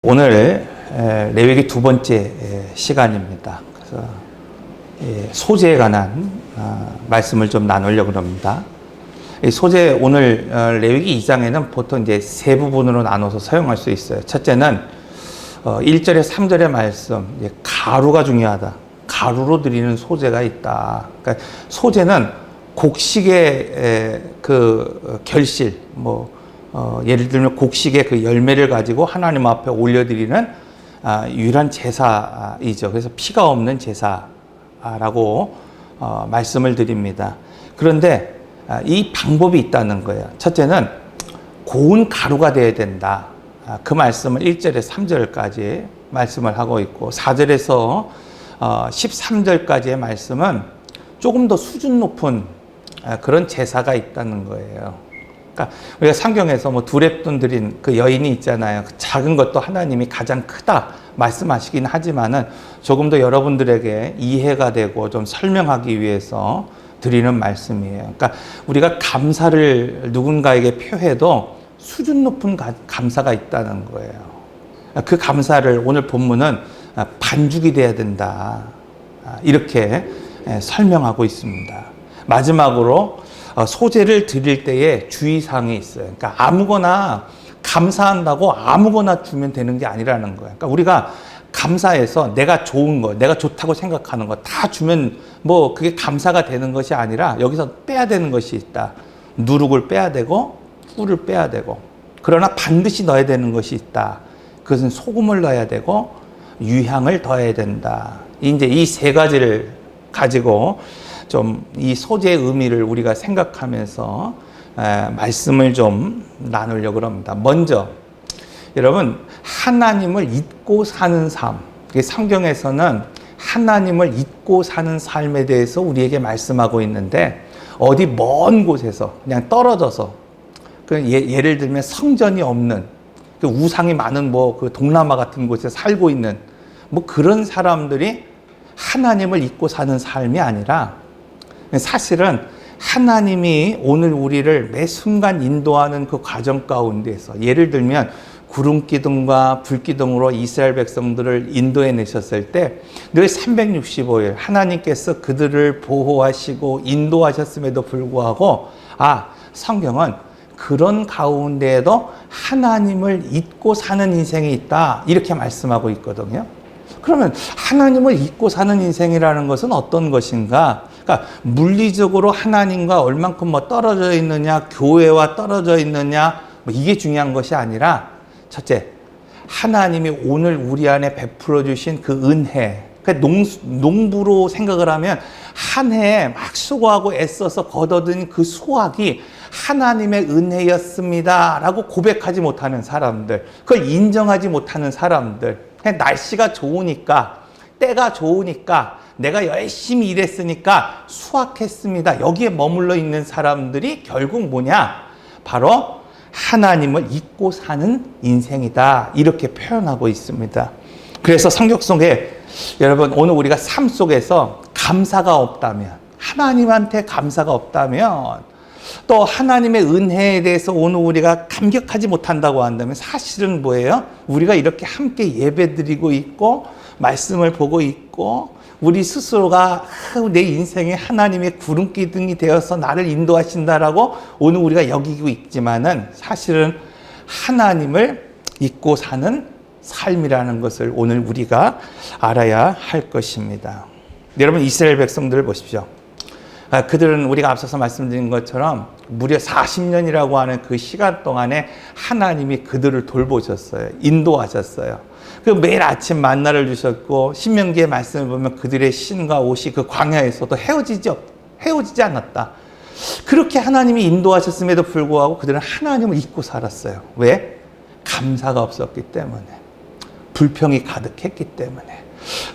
오늘 레위기 두 번째 시간입니다. 그래서 소재에 관한 말씀을 좀 나누려고 합니다. 이 소재 오늘 레위기 2장에는 보통 이제 세 부분으로 나눠서 사용할 수 있어요. 첫째는 1절에 3절의 말씀, 가루가 중요하다. 가루로 드리는 소재가 있다. 그러니까 소재는 곡식의 그 결실, 예를 들면 곡식의 그 열매를 가지고 하나님 앞에 올려드리는 유일한 제사이죠. 그래서 피가 없는 제사라고 말씀을 드립니다. 그런데 이 방법이 있다는 거예요. 첫째는 고운 가루가 되어야 된다. 그 말씀을 1절에서 3절까지 말씀을 하고 있고 4절에서 13절까지의 말씀은 조금 더 수준 높은 그런 제사가 있다는 거예요. 그러니까 우리가 성경에서 두렙돈 드린 그 여인이 있잖아요. 그 작은 것도 하나님이 가장 크다 말씀하시긴 하지만은 조금 더 여러분들에게 이해가 되고 좀 설명하기 위해서 드리는 말씀이에요. 그러니까 우리가 감사를 누군가에게 표해도 수준 높은 감사가 있다는 거예요. 그 감사를 오늘 본문은 반죽이 돼야 된다. 이렇게 설명하고 있습니다. 마지막으로 소재를 드릴 때에 주의사항이 있어요. 그러니까 아무거나 감사한다고 아무거나 주면 되는 게 아니라는 거예요. 그러니까 우리가 감사해서 내가 좋은 거, 내가 좋다고 생각하는 거 다 주면 그게 감사가 되는 것이 아니라 여기서 빼야 되는 것이 있다. 누룩을 빼야 되고 꿀을 빼야 되고 그러나 반드시 넣어야 되는 것이 있다. 그것은 소금을 넣어야 되고 유향을 더해야 된다. 이제 이 세 가지를 가지고 좀 이 소재의 의미를 우리가 생각하면서 말씀을 좀 나누려고 합니다. 먼저 여러분 하나님을 잊고 사는 삶, 성경에서는 하나님을 잊고 사는 삶에 대해서 우리에게 말씀하고 있는데 어디 먼 곳에서 그냥 떨어져서 예를 들면 성전이 없는 그 우상이 많은 그 동남아 같은 곳에 살고 있는 그런 사람들이 하나님을 잊고 사는 삶이 아니라 사실은 하나님이 오늘 우리를 매 순간 인도하는 그 과정 가운데서 예를 들면 구름기둥과 불기둥으로 이스라엘 백성들을 인도해 내셨을 때 늘 365일 하나님께서 그들을 보호하시고 인도하셨음에도 불구하고 성경은 그런 가운데에도 하나님을 잊고 사는 인생이 있다 이렇게 말씀하고 있거든요. 그러면 하나님을 잊고 사는 인생이라는 것은 어떤 것인가? 그러니까 물리적으로 하나님과 얼만큼 떨어져 있느냐, 교회와 떨어져 있느냐, 이게 중요한 것이 아니라 첫째, 하나님이 오늘 우리 안에 베풀어 주신 그 은혜. 그러니까 농부로 생각을 하면 한 해에 막 수고하고 애써서 거둬든 그 수확이 하나님의 은혜였습니다라고 고백하지 못하는 사람들, 그걸 인정하지 못하는 사람들, 그냥 날씨가 좋으니까, 때가 좋으니까, 내가 열심히 일했으니까 수확했습니다. 여기에 머물러 있는 사람들이 결국 뭐냐? 바로 하나님을 잊고 사는 인생이다. 이렇게 표현하고 있습니다. 그래서 성경 속에 여러분 오늘 우리가 삶 속에서 감사가 없다면, 하나님한테 감사가 없다면, 또 하나님의 은혜에 대해서 오늘 우리가 감격하지 못한다고 한다면 사실은 뭐예요? 우리가 이렇게 함께 예배드리고 있고 말씀을 보고 있고 우리 스스로가 내 인생에 하나님의 구름기둥이 되어서 나를 인도하신다라고 오늘 우리가 여기고 있지만은 사실은 하나님을 잊고 사는 삶이라는 것을 오늘 우리가 알아야 할 것입니다. 여러분 이스라엘 백성들을 보십시오. 그들은 우리가 앞서서 말씀드린 것처럼 무려 40년이라고 하는 그 시간 동안에 하나님이 그들을 돌보셨어요. 인도하셨어요. 그 매일 아침 만나를 주셨고 신명기의 말씀을 보면 그들의 신과 옷이 그 광야에서도 헤어지지 않았다. 그렇게 하나님이 인도하셨음에도 불구하고 그들은 하나님을 잊고 살았어요. 왜? 감사가 없었기 때문에. 불평이 가득했기 때문에.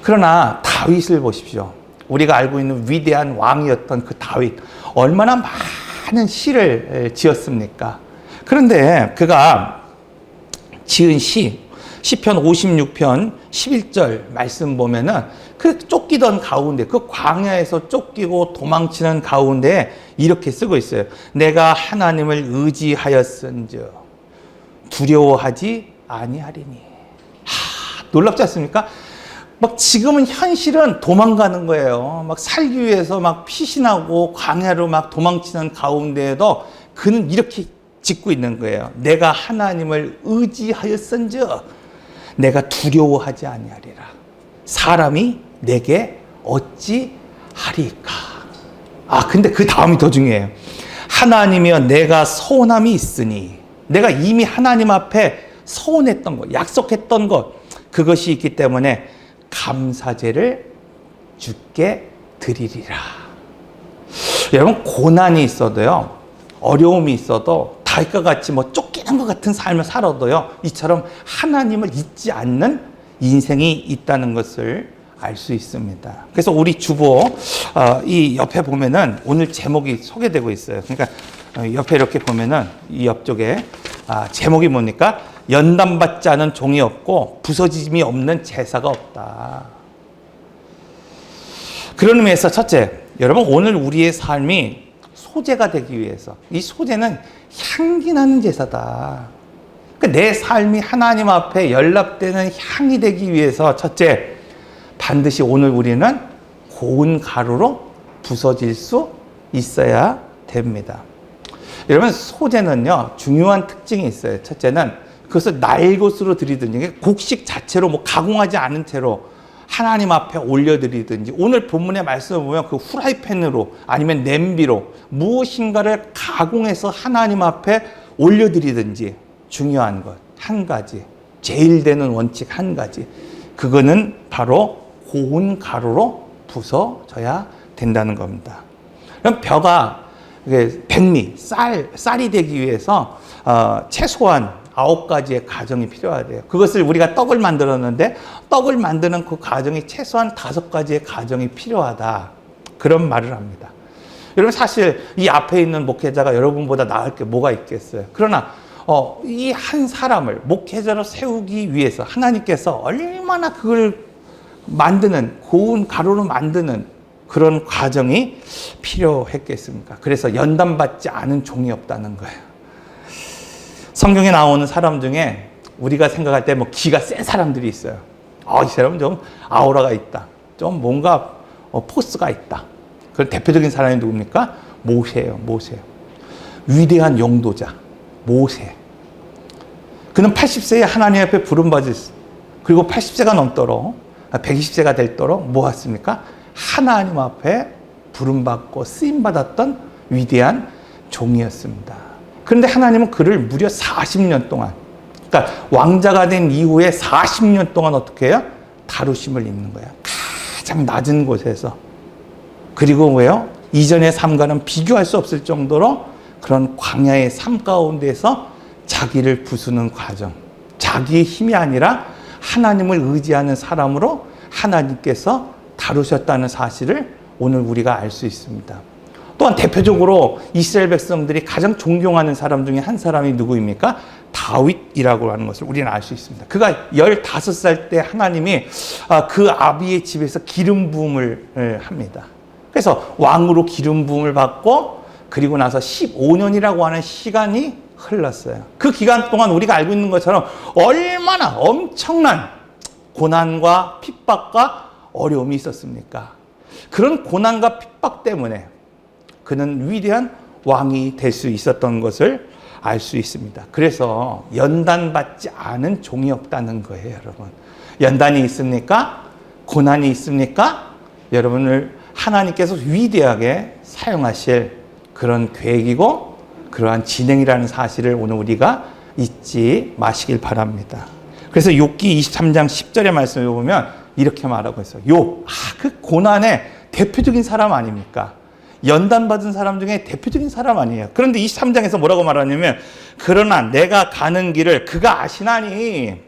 그러나 다윗을 보십시오. 우리가 알고 있는 위대한 왕이었던 그 다윗, 얼마나 많은 시를 지었습니까? 그런데 그가 지은 시편 56편 11절 말씀 보면은 그 쫓기던 가운데, 그 광야에서 쫓기고 도망치는 가운데 이렇게 쓰고 있어요. 내가 하나님을 의지하였은즉 두려워하지 아니하리니. 놀랍지 않습니까? 막 지금은 현실은 도망가는 거예요. 막 살기 위해서 막 피신하고 광야로 막 도망치는 가운데에도 그는 이렇게 짓고 있는 거예요. 내가 하나님을 의지하였은즉 내가 두려워하지 아니하리라. 사람이 내게 어찌 하리까. 근데 그 다음이 더 중요해요. 하나님이여 내가 서운함이 있으니, 내가 이미 하나님 앞에 서운했던 것, 약속했던 것, 그것이 있기 때문에 감사제를 주께 드리리라. 여러분, 고난이 있어도요, 어려움이 있어도 다윗과 같이 뭐 쫓기는 것 같은 삶을 살아도요, 이처럼 하나님을 잊지 않는 인생이 있다는 것을 알 수 있습니다. 그래서 우리 주보 이 옆에 보면은 오늘 제목이 소개되고 있어요. 그러니까 옆에 이렇게 보면은 이 옆쪽에 제목이 뭡니까? 연단받지 않은 종이 없고 부서짐이 없는 제사가 없다. 그런 의미에서 첫째, 여러분 오늘 우리의 삶이 소재가 되기 위해서, 이 소재는 향기 나는 제사다. 그러니까 내 삶이 하나님 앞에 연락되는 향이 되기 위해서 첫째, 반드시 오늘 우리는 고운 가루로 부서질 수 있어야 됩니다. 여러분, 소재는요, 중요한 특징이 있어요. 첫째는 그것을 날 것으로 드리든지, 곡식 자체로 뭐 가공하지 않은 채로 하나님 앞에 올려드리든지, 오늘 본문의 말씀을 보면 그 후라이팬으로 아니면 냄비로 무엇인가를 가공해서 하나님 앞에 올려드리든지, 중요한 것 한 가지, 제일 되는 원칙 한 가지, 그거는 바로 고운 가루로 부서져야 된다는 겁니다. 그럼 벼가 백미, 쌀이 되기 위해서 최소한 9가지의 과정이 필요하대요. 그것을 우리가 떡을 만들었는데 떡을 만드는 그 과정이 최소한 5가지의 과정이 필요하다. 그런 말을 합니다. 여러분, 사실 이 앞에 있는 목회자가 여러분보다 나을 게 뭐가 있겠어요. 그러나 이 한 사람을 목회자로 세우기 위해서 하나님께서 얼마나 그걸 만드는, 고운 가루로 만드는 그런 과정이 필요했겠습니까? 그래서 연단받지 않은 종이 없다는 거예요. 성경에 나오는 사람 중에 우리가 생각할 때 뭐 기가 센 사람들이 있어요. 이 사람은 좀 아우라가 있다. 좀 뭔가 포스가 있다. 그 대표적인 사람이 누굽니까? 모세예요. 모세. 위대한 용도자. 모세. 그는 80세에 하나님 앞에 부름받았어요. 그리고 80세가 넘도록 120세가 될도록 뭐 했습니까? 하나님 앞에 부름받고 쓰임받았던 위대한 종이었습니다. 그런데 하나님은 그를 무려 40년 동안, 그러니까 왕자가 된 이후에 40년 동안 어떻게 해요? 다루심을 입는 거예요. 가장 낮은 곳에서. 그리고 왜요? 이전의 삶과는 비교할 수 없을 정도로 그런 광야의 삶 가운데서 자기를 부수는 과정. 자기의 힘이 아니라 하나님을 의지하는 사람으로 하나님께서 다루셨다는 사실을 오늘 우리가 알 수 있습니다. 또한 대표적으로 이스라엘 백성들이 가장 존경하는 사람 중에 한 사람이 누구입니까? 다윗이라고 하는 것을 우리는 알 수 있습니다. 그가 15살 때 하나님이 그 아비의 집에서 기름 부음을 합니다. 그래서 왕으로 기름 부음을 받고, 그리고 나서 15년이라고 하는 시간이 흘렀어요. 그 기간 동안 우리가 알고 있는 것처럼 얼마나 엄청난 고난과 핍박과 어려움이 있었습니까? 그런 고난과 핍박 때문에 그는 위대한 왕이 될 수 있었던 것을 알 수 있습니다. 그래서 연단받지 않은 종이 없다는 거예요, 여러분. 연단이 있습니까? 고난이 있습니까? 여러분을 하나님께서 위대하게 사용하실 그런 계획이고 그러한 진행이라는 사실을 오늘 우리가 잊지 마시길 바랍니다. 그래서 욥기 23장 10절의 말씀을 보면 이렇게 말하고 있어요. 그 고난의 대표적인 사람 아닙니까? 연단받은 사람 중에 대표적인 사람 아니에요. 그런데 23장에서 뭐라고 말하냐면, 그러나 내가 가는 길을 그가 아시나니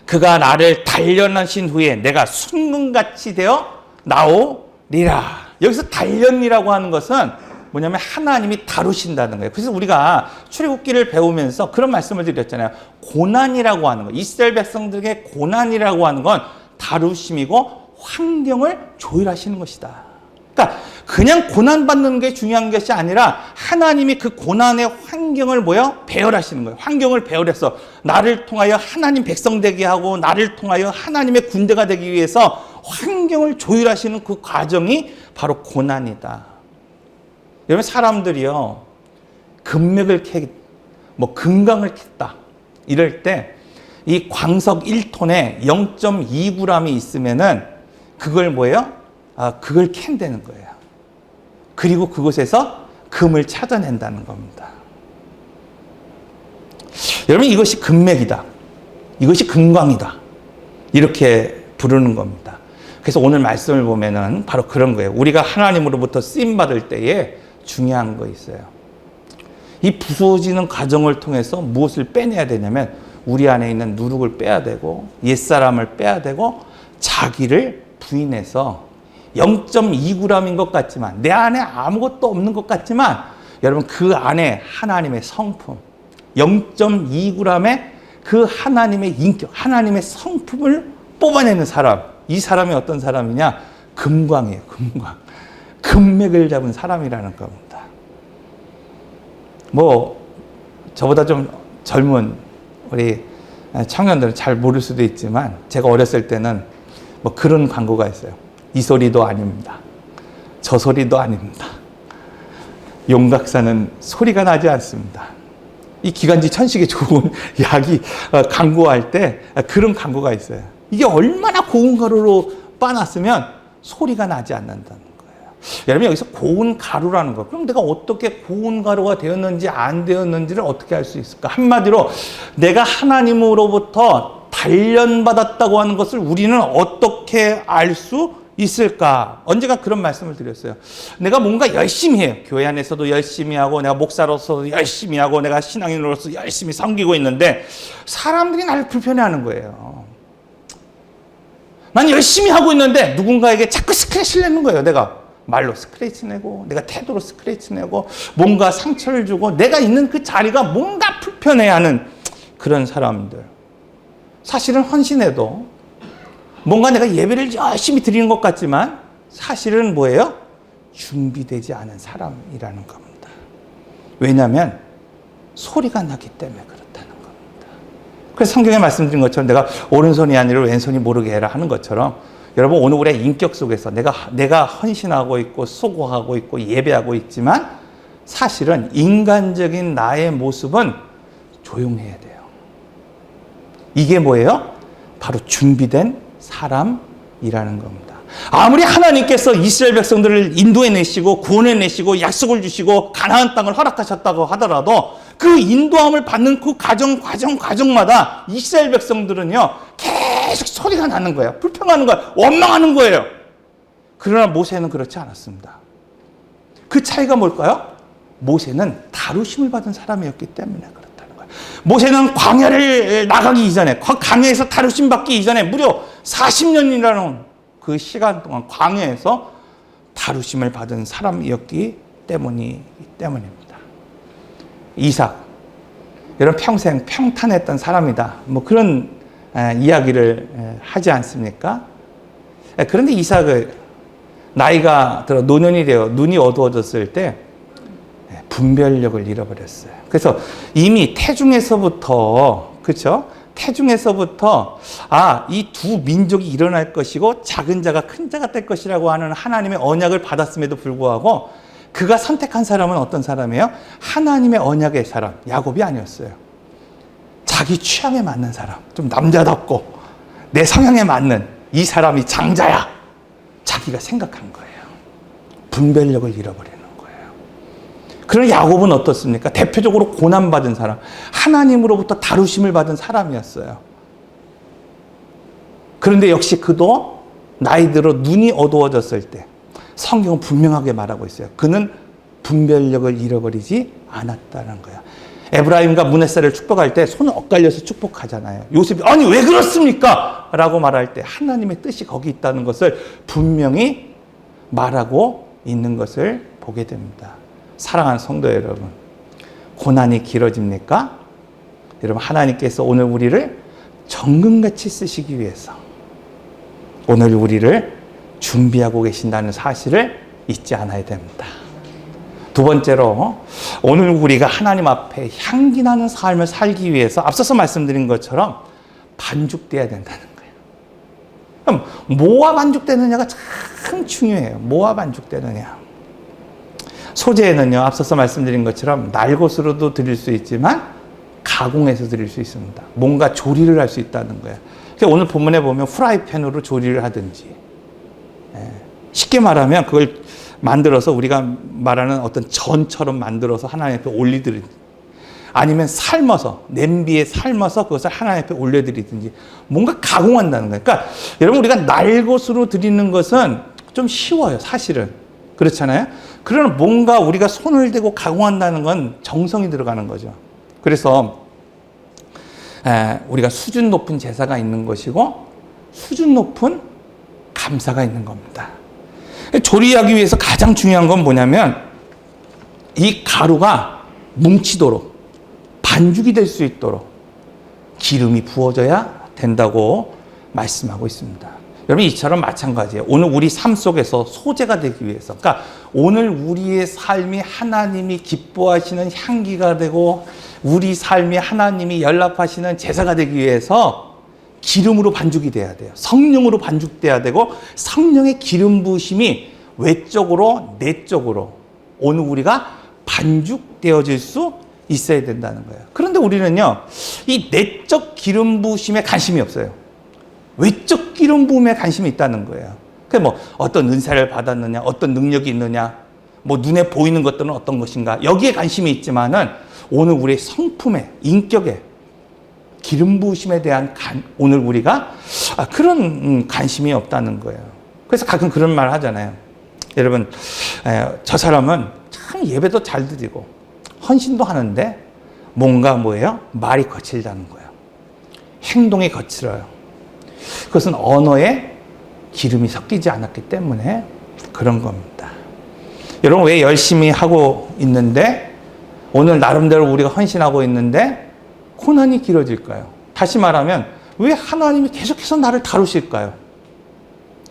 그가 나를 단련하신 후에 내가 순금같이 되어 나오리라. 여기서 단련이라고 하는 것은 뭐냐면 하나님이 다루신다는 거예요. 그래서 우리가 출애굽기를 배우면서 그런 말씀을 드렸잖아요. 고난이라고 하는 것, 이스라엘 백성들에게 고난이라고 하는 건 다루심이고 환경을 조율하시는 것이다. 그러니까 그냥 고난받는 게 중요한 것이 아니라 하나님이 그 고난의 환경을 배열하시는 거예요. 환경을 배열해서 나를 통하여 하나님 백성 되게 하고 나를 통하여 하나님의 군대가 되기 위해서 환경을 조율하시는 그 과정이 바로 고난이다. 여러분, 사람들이요, 금맥을 금강을 캤다 이럴 때 이 광석 1톤에 0.2g이 있으면은 그걸 그걸 캔다는 거예요. 그리고 그곳에서 금을 찾아낸다는 겁니다. 여러분, 이것이 금맥이다. 이것이 금광이다. 이렇게 부르는 겁니다. 그래서 오늘 말씀을 보면은 바로 그런 거예요. 우리가 하나님으로부터 쓰임받을 때에 중요한 거 있어요. 이 부서지는 과정을 통해서 무엇을 빼내야 되냐면 우리 안에 있는 누룩을 빼야 되고 옛사람을 빼야 되고 자기를 부인해서 0.2g인 것 같지만 내 안에 아무것도 없는 것 같지만 여러분, 그 안에 하나님의 성품 0.2g의 그 하나님의 인격, 하나님의 성품을 뽑아내는 사람, 이 사람이 어떤 사람이냐? 금광이에요. 금광. 금맥을 잡은 사람이라는 겁니다. 저보다 좀 젊은 우리 청년들은 잘 모를 수도 있지만 제가 어렸을 때는 그런 광고가 있어요. 이 소리도 아닙니다. 저 소리도 아닙니다. 용각사는 소리가 나지 않습니다. 이 기관지 천식에 좋은 약이 광고할 때 그런 광고가 있어요. 이게 얼마나 고운 가루로 빻았으면 소리가 나지 않는다는 거예요. 여러분, 여기서 고운 가루라는 거. 그럼 내가 어떻게 고운 가루가 되었는지 안 되었는지를 어떻게 알 수 있을까? 한마디로 내가 하나님으로부터 단련받았다고 하는 것을 우리는 어떻게 알 수 있을까? 언제가 그런 말씀을 드렸어요. 내가 뭔가 열심히 해요. 교회 안에서도 열심히 하고 내가 목사로서도 열심히 하고 내가 신앙인으로서 열심히 섬기고 있는데 사람들이 나를 불편해하는 거예요. 난 열심히 하고 있는데 누군가에게 자꾸 스크래치를 내는 거예요. 내가 말로 스크래치 내고 내가 태도로 스크래치 내고 뭔가 상처를 주고 내가 있는 그 자리가 뭔가 불편해하는 그런 사람들. 사실은 헌신해도 뭔가 내가 예배를 열심히 드리는 것 같지만 사실은 뭐예요? 준비되지 않은 사람이라는 겁니다. 왜냐하면 소리가 나기 때문에 그렇다는 겁니다. 그래서 성경에 말씀드린 것처럼 내가 오른손이 아니라 왼손이 모르게 해라 하는 것처럼 여러분, 오늘 우리의 인격 속에서 내가 헌신하고 있고 수고하고 있고 예배하고 있지만 사실은 인간적인 나의 모습은 조용해야 돼요. 이게 뭐예요? 바로 준비된 사람이라는 겁니다. 아무리 하나님께서 이스라엘 백성들을 인도해내시고 구원해내시고 약속을 주시고 가나안 땅을 허락하셨다고 하더라도 그 인도함을 받는 그 과정마다 이스라엘 백성들은요 계속 소리가 나는 거예요. 불평하는 거예요. 원망하는 거예요. 그러나 모세는 그렇지 않았습니다. 그 차이가 뭘까요? 모세는 다루심을 받은 사람이었기 때문에 그렇다는 거예요. 모세는 광야를 나가기 이전에, 광야에서 다루심 받기 이전에 무려 40년이라는 그 시간 동안 광야에서 다루심을 받은 사람이었기 때문입니다. 이삭, 여러분 평생 평탄했던 사람이다. 그런 이야기를 하지 않습니까? 그런데 이삭을 나이가 들어 노년이 되어 눈이 어두워졌을 때 분별력을 잃어버렸어요. 그래서 이미 태중에서부터, 그렇죠? 태중에서부터 이 두 민족이 일어날 것이고 작은 자가 큰 자가 될 것이라고 하는 하나님의 언약을 받았음에도 불구하고 그가 선택한 사람은 어떤 사람이에요? 하나님의 언약의 사람, 야곱이 아니었어요. 자기 취향에 맞는 사람, 좀 남자답고 내 성향에 맞는 이 사람이 장자야. 자기가 생각한 거예요. 분별력을 잃어버리는 거예요. 그러나 야곱은 어떻습니까? 대표적으로 고난받은 사람, 하나님으로부터 다루심을 받은 사람이었어요. 그런데 역시 그도 나이 들어 눈이 어두워졌을 때 성경은 분명하게 말하고 있어요. 그는 분별력을 잃어버리지 않았다는 거야. 에브라임과 므낫세를 축복할 때 손을 엇갈려서 축복하잖아요. 요셉이 아니 왜 그렇습니까? 라고 말할 때 하나님의 뜻이 거기 있다는 것을 분명히 말하고 있는 것을 보게 됩니다. 사랑하는 성도 여러분, 고난이 길어집니까? 여러분, 하나님께서 오늘 우리를 정금같이 쓰시기 위해서 오늘 우리를 준비하고 계신다는 사실을 잊지 않아야 됩니다. 두 번째로 오늘 우리가 하나님 앞에 향기 나는 삶을 살기 위해서 앞서서 말씀드린 것처럼 반죽돼야 된다는 거예요. 그럼 뭐와 반죽되느냐가 참 중요해요. 뭐와 반죽되느냐. 소재는요, 앞서서 말씀드린 것처럼 날것으로도 드릴 수 있지만 가공해서 드릴 수 있습니다. 뭔가 조리를 할 수 있다는 거예요. 그러니까 오늘 본문에 보면 프라이팬으로 조리를 하든지, 쉽게 말하면 그걸 만들어서 우리가 말하는 어떤 전처럼 만들어서 하나님 앞에 올리드리든지, 아니면 삶아서 냄비에 삶아서 그것을 하나님 앞에 올려드리든지 뭔가 가공한다는 거예요. 그러니까 여러분, 우리가 날것으로 드리는 것은 좀 쉬워요, 사실은. 그렇잖아요. 그러나 뭔가 우리가 손을 대고 가공한다는 건 정성이 들어가는 거죠. 그래서 우리가 수준 높은 제사가 있는 것이고 수준 높은 감사가 있는 겁니다. 조리하기 위해서 가장 중요한 건 뭐냐면 이 가루가 뭉치도록, 반죽이 될 수 있도록 기름이 부어져야 된다고 말씀하고 있습니다. 여러분, 이처럼 마찬가지예요. 오늘 우리 삶 속에서 소재가 되기 위해서, 그러니까 오늘 우리의 삶이 하나님이 기뻐하시는 향기가 되고 우리 삶이 하나님이 연락하시는 제사가 되기 위해서 기름으로 반죽이 돼야 돼요. 성령으로 반죽돼야 되고, 성령의 기름 부으심이 외적으로 내적으로 오늘 우리가 반죽되어질 수 있어야 된다는 거예요. 그런데 우리는요, 이 내적 기름 부으심에 관심이 없어요. 외적 기름 부음에 관심이 있다는 거예요. 그 뭐 어떤 은사를 받았느냐, 어떤 능력이 있느냐, 뭐 눈에 보이는 것들은 어떤 것인가, 여기에 관심이 있지만은 오늘 우리의 성품에, 인격에 기름 부으심에 대한 오늘 우리가 그런 관심이 없다는 거예요. 그래서 가끔 그런 말 하잖아요. 여러분, 저 사람은 참 예배도 잘 드리고 헌신도 하는데 뭔가 뭐예요? 말이 거칠다는 거예요. 행동이 거칠어요. 그것은 언어에 기름이 섞이지 않았기 때문에 그런 겁니다. 여러분, 왜 열심히 하고 있는데, 오늘 나름대로 우리가 헌신하고 있는데 고난이 길어질까요? 다시 말하면 왜 하나님이 계속해서 나를 다루실까요?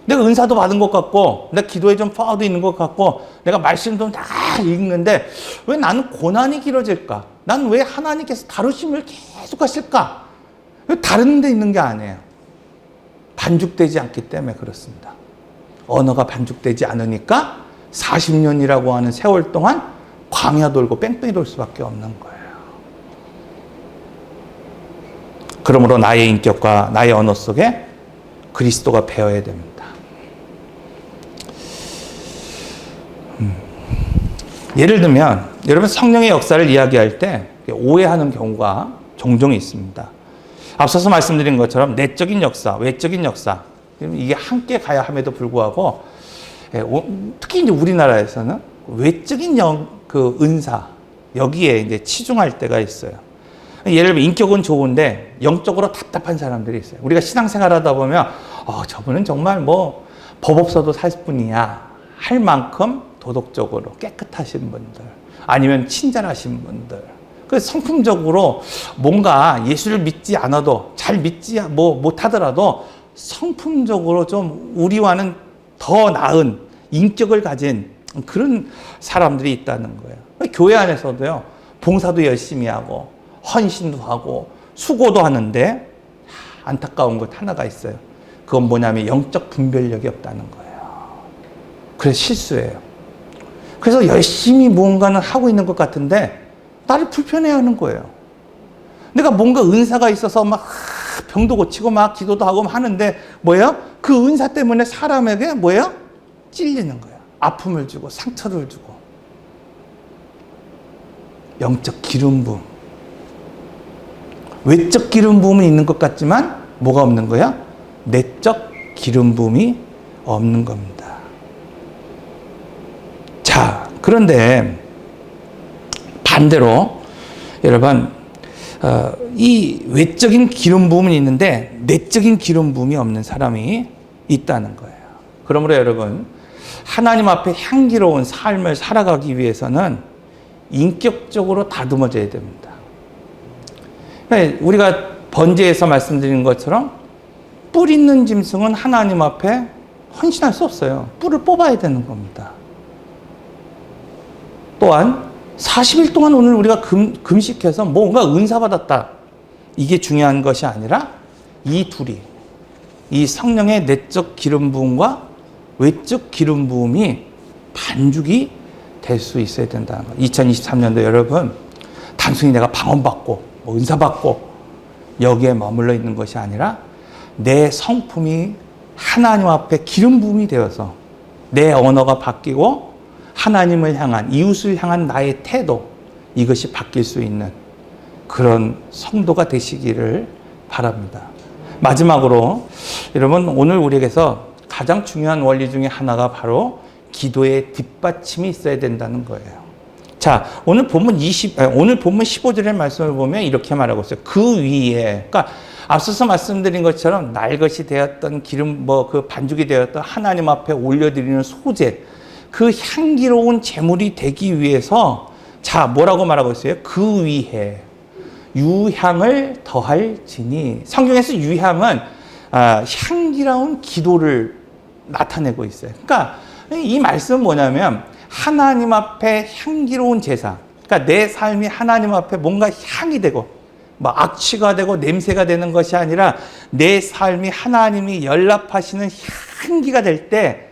내가 은사도 받은 것 같고, 내가 기도에 좀 파워도 있는 것 같고, 내가 말씀도 다 읽는데 왜 나는 고난이 길어질까? 난 왜 하나님께서 다루심을 계속 하실까? 다른 데 있는 게 아니에요. 반죽되지 않기 때문에 그렇습니다. 언어가 반죽되지 않으니까 40년이라고 하는 세월 동안 광야 돌고 뺑뺑이 돌 수밖에 없는 거예요. 그러므로 나의 인격과 나의 언어 속에 그리스도가 배어야 됩니다. 예를 들면 여러분, 성령의 역사를 이야기할 때 오해하는 경우가 종종 있습니다. 앞서서 말씀드린 것처럼 내적인 역사, 외적인 역사, 이게 함께 가야 함에도 불구하고 특히 이제 우리나라에서는 외적인 그 은사, 여기에 이제 치중할 때가 있어요. 예를 들면 인격은 좋은데 영적으로 답답한 사람들이 있어요. 우리가 신앙생활 하다 보면 저분은 정말 뭐 법 없어도 살 뿐이야 할 만큼 도덕적으로 깨끗하신 분들, 아니면 친절하신 분들, 그 성품적으로 뭔가 예수를 믿지 않아도, 잘 믿지 못하더라도 성품적으로 좀 우리와는 더 나은 인격을 가진 그런 사람들이 있다는 거예요. 교회 안에서도요, 봉사도 열심히 하고 헌신도 하고 수고도 하는데 안타까운 것 하나가 있어요. 그건 뭐냐면 영적 분별력이 없다는 거예요. 그래서 실수예요. 그래서 열심히 무언가는 하고 있는 것 같은데 나를 불편해하는 거예요. 내가 뭔가 은사가 있어서 막 병도 고치고 막 기도도 하고 하는데 뭐예요? 그 은사 때문에 사람에게 뭐예요? 찔리는 거예요. 아픔을 주고 상처를 주고. 영적 기름 부음. 외적 기름 부음은 있는 것 같지만 뭐가 없는 거야? 내적 기름 부음이 없는 겁니다. 자, 그런데 반대로 여러분, 이 외적인 기름 부음은 있는데 내적인 기름 부음이 없는 사람이 있다는 거예요. 그러므로 여러분, 하나님 앞에 향기로운 삶을 살아가기 위해서는 인격적으로 다듬어져야 됩니다. 우리가 번제에서 말씀드린 것처럼 뿔 있는 짐승은 하나님 앞에 헌신할 수 없어요. 뿔을 뽑아야 되는 겁니다. 또한 40일 동안 오늘 우리가 금식해서 뭔가 은사 받았다. 이게 중요한 것이 아니라 이 둘이, 이 성령의 내적 기름 부음과 외적 기름 부음이 반죽이 될 수 있어야 된다는 거예요. 2023년도 여러분, 단순히 내가 방언받고 은사받고 여기에 머물러 있는 것이 아니라 내 성품이 하나님 앞에 기름 부음이 되어서 내 언어가 바뀌고 하나님을 향한, 이웃을 향한 나의 태도, 이것이 바뀔 수 있는 그런 성도가 되시기를 바랍니다. 마지막으로 여러분, 오늘 우리에게서 가장 중요한 원리 중에 하나가 바로 기도의 뒷받침이 있어야 된다는 거예요. 자, 오늘 본문 15절의 말씀을 보면 이렇게 말하고 있어요. 그 위에, 그러니까 앞서서 말씀드린 것처럼 날 것이 되었던 기름, 그 반죽이 되었던 하나님 앞에 올려드리는 소재, 그 향기로운 제물이 되기 위해서, 자, 뭐라고 말하고 있어요? 그 위에 유향을 더할지니. 성경에서 유향은 향기로운 기도를 나타내고 있어요. 그러니까 이 말씀은 뭐냐면 하나님 앞에 향기로운 제사, 그러니까 내 삶이 하나님 앞에 뭔가 향이 되고 악취가 되고 냄새가 되는 것이 아니라 내 삶이 하나님이 연락하시는 향기가 될 때,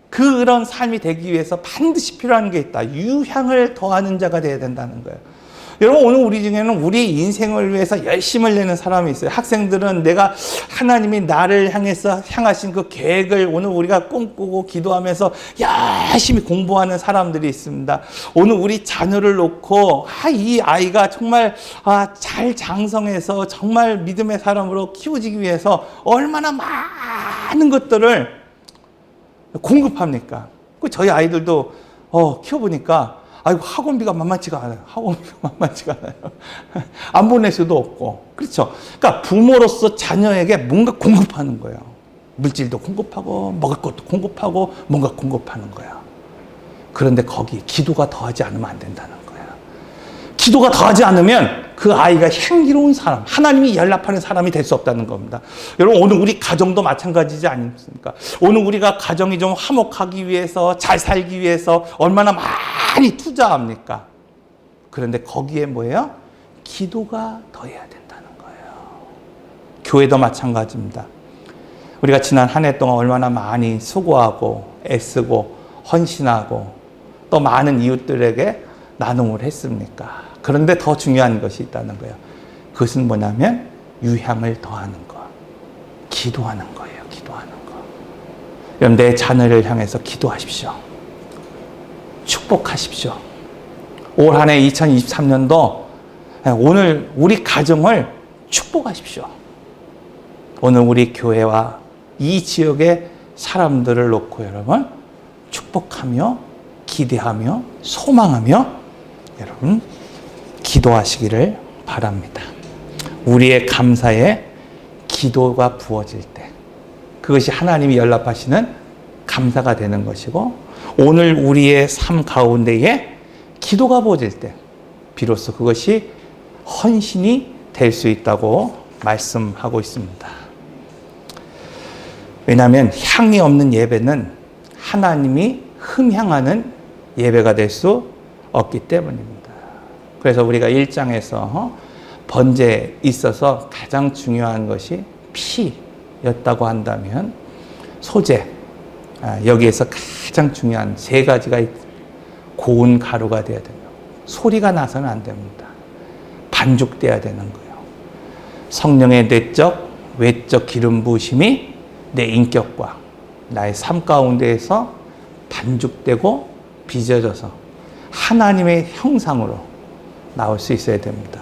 그런 삶이 되기 위해서 반드시 필요한 게 있다. 유향을 더하는 자가 되어야 된다는 거예요. 여러분, 오늘 우리 중에는 우리의 인생을 위해서 열심을 내는 사람이 있어요. 학생들은 내가 하나님이 나를 향하신 그 계획을 오늘 우리가 꿈꾸고 기도하면서 열심히 공부하는 사람들이 있습니다. 오늘 우리 자녀를 놓고 이 아이가 정말 잘 장성해서 정말 믿음의 사람으로 키워지기 위해서 얼마나 많은 것들을 공급합니까? 저희 아이들도 키워보니까 아이고, 학원비가 만만치가 않아요. 안 보낼 수도 없고. 그렇죠. 그러니까 부모로서 자녀에게 뭔가 공급하는 거예요. 물질도 공급하고, 먹을 것도 공급하고, 뭔가 공급하는 거야. 그런데 거기 기도가 더하지 않으면 안 된다는 거야. 기도가 더하지 않으면 그 아이가 향기로운 사람, 하나님이 연락하는 사람이 될 수 없다는 겁니다. 여러분, 오늘 우리 가정도 마찬가지지 않습니까? 오늘 우리가 가정이 좀 화목하기 위해서, 잘 살기 위해서 얼마나 많이 투자합니까? 그런데 거기에 뭐예요? 기도가 더해야 된다는 거예요. 교회도 마찬가지입니다. 우리가 지난 한 해 동안 얼마나 많이 수고하고 애쓰고 헌신하고 또 많은 이웃들에게 나눔을 했습니까? 그런데 더 중요한 것이 있다는 거예요. 그것은 뭐냐면 유향을 더하는 것, 기도하는 거예요. 기도하는 거. 여러분, 내 자녀를 향해서 기도하십시오. 축복하십시오. 올 한 해 2023년도 오늘 우리 가정을 축복하십시오. 오늘 우리 교회와 이 지역의 사람들을 놓고 여러분 축복하며 기대하며 소망하며 여러분 기도하시기를 바랍니다. 우리의 감사에 기도가 부어질 때 그것이 하나님이 연락하시는 감사가 되는 것이고, 오늘 우리의 삶 가운데에 기도가 부어질 때 비로소 그것이 헌신이 될 수 있다고 말씀하고 있습니다. 왜냐하면 향이 없는 예배는 하나님이 흠향하는 예배가 될 수 없기 때문입니다. 그래서 우리가 1장에서 번제에 있어서 가장 중요한 것이 피였다고 한다면 소재, 여기에서 가장 중요한 세 가지가 고운 가루가 되어야 됩니다. 소리가 나서는 안 됩니다. 반죽돼야 되는 거예요. 성령의 내적, 외적 기름 부으심이 내 인격과 나의 삶 가운데에서 반죽되고 빚어져서 하나님의 형상으로 나올 수 있어야 됩니다.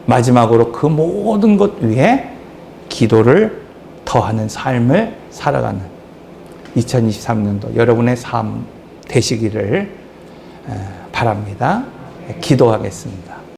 마지막으로 그 모든 것 위에 기도를 더하는 삶을 살아가는 2023년도 여러분의 삶 되시기를 바랍니다. 기도하겠습니다.